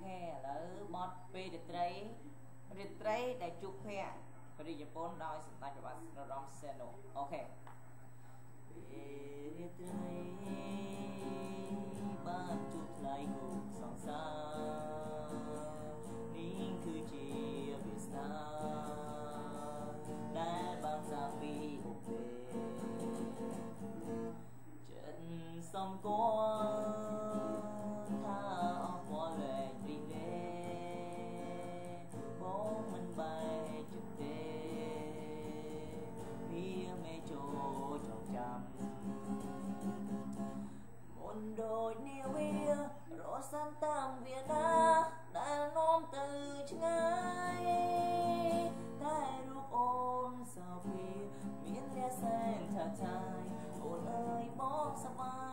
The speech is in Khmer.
ខេឥឡូវបត់ពេលរាត្រីដែលជួបភ័ក្រព្រះរាជពន្ធដោយសម្ដេចព្រះបាទនរោត្តមសីហនុអូខេពេលរាត្រីបានជួបថ្លៃគូសង្សារនេះគឺជាវាសនាដែលបានសាពីឧបេចិត្តសំគាល់ថាអស់ពលលែងរីលេបងមិនបែកចិត្តទេវាមេចូលចងចាំមុនដូចនាវារសានតាមវាណាដែលនាំទៅឆ្ងាយតែរូបអូនសោភីមានលះសែនថាចាយអូនអើយបងសប្បាយ